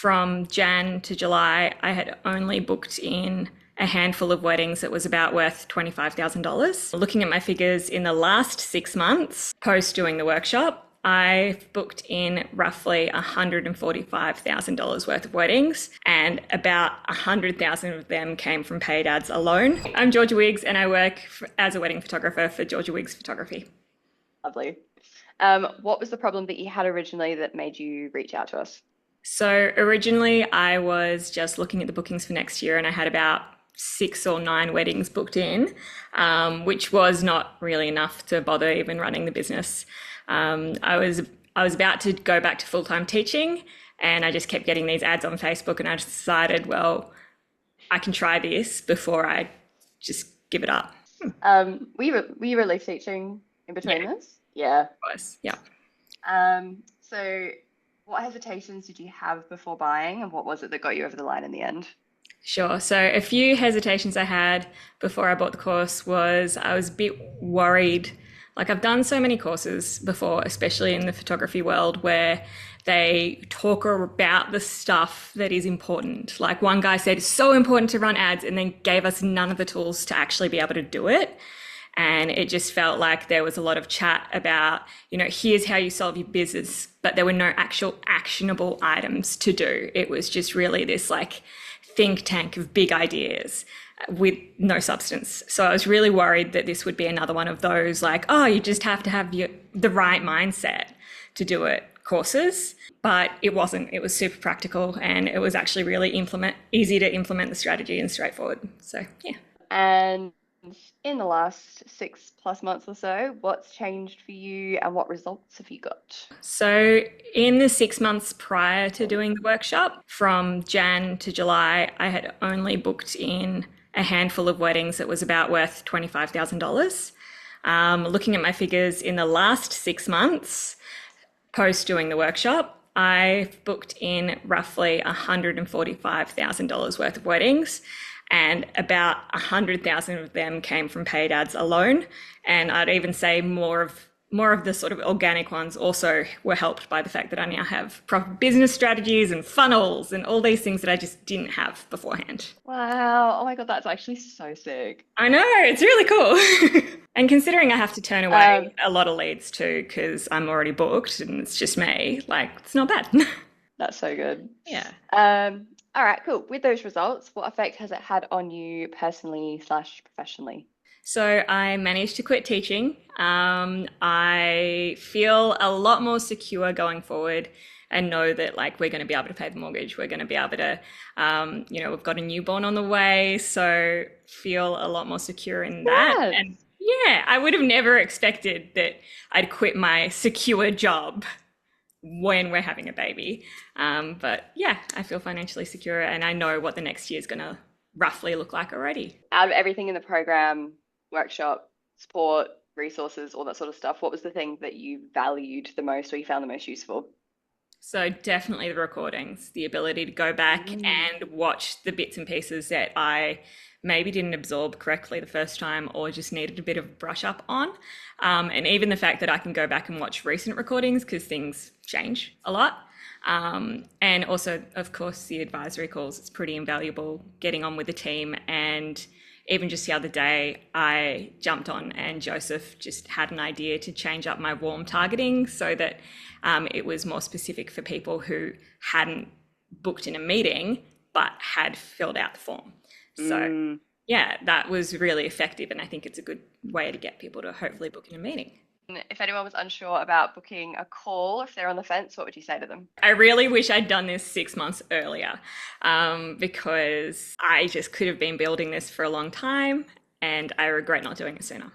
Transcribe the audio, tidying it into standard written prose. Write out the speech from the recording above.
from Jan to July, I had only booked in a handful of weddings that was about worth $25,000. Looking at my figures in the last 6 months post doing the workshop, I've booked in roughly $145,000 worth of weddings, and about 100,000 of them came from paid ads alone. I'm Georgia Wiggs, and I work as a wedding photographer for Georgia Wiggs Photography. Lovely. What was the problem that you had originally that made you reach out to us? So originally I was just looking at the bookings for next year, and I had about 6 or 9 weddings booked in, which was not really enough to bother even running the business. I was about to go back to full-time teaching, and I just kept getting these ads on Facebook, and I just decided, well, I can try this before I just give it up. Were you relief teaching in Yeah, between it this? Yeah. was. Yeah. So what hesitations did you have before buying, and what was it that got you over the line in the end? Sure. So a few hesitations I had before I bought the course was I was a bit worried. Like I've done so many courses before, especially in the photography world, where they talk about the stuff that is important. Like one guy said, it's so important to run ads, and then gave us none of the tools to actually be able to do it. And it just felt like there was a lot of chat about, here's how you solve your business, but there were no actual actionable items to do. It was just really this like think tank of big ideas with no substance. So I was really worried that this would be another one of those like, oh, you just have to have the right mindset to do it courses. But it wasn't. It was super practical, and it was actually really easy to implement the strategy and straightforward. So yeah. And in the last 6+ months or so, what's changed for you and what results have you got? So, in the 6 months prior to doing the workshop, from Jan to July, I had only booked in a handful of weddings that was about worth $25,000. Looking at my figures in the last 6 months post doing the workshop, I've booked in roughly $145,000 worth of weddings, and about 100,000 of them came from paid ads alone. And I'd even say more of the sort of organic ones also were helped by the fact that I now have proper business strategies and funnels and all these things that I just didn't have beforehand. Wow. Oh my God, that's actually so sick. I know, it's really cool. And considering I have to turn Um, away a lot of leads too, because I'm already booked and it's just me, like, it's not bad. that's so good. Yeah. All right, cool. With those results, what effect has it had on you personally/professionally? So I managed to quit teaching. I feel a lot more secure going forward, and know that like we're going to be able to pay the mortgage. We're going to be able to, we've got a newborn on the way. So feel a lot more secure in that. Yes. And yeah, I would have never expected that I'd quit my secure job when we're having a baby. But yeah, I feel financially secure, and I know what the next year is going to roughly look like already. Out of everything in the program, workshop, support, resources, all that sort of stuff, what was the thing that you valued the most or you found the most useful? So definitely the recordings, the ability to go back Mm. and watch the bits and pieces that I maybe didn't absorb correctly the first time or just needed a bit of brush up on. And even the fact that I can go back and watch recent recordings because things change a lot. And also, of course, the advisory calls. It's pretty invaluable getting on with the team. And even just the other day, I jumped on and Joseph just had an idea to change up my warm targeting so that it was more specific for people who hadn't booked in a meeting but had filled out the form. So Mm. yeah, that was really effective. And I think it's a good way to get people to hopefully book in a meeting. If anyone was unsure about booking a call, if they're on the fence, what would you say to them? I really wish I'd done this 6 months earlier, because I just could have been building this for a long time, and I regret not doing it sooner.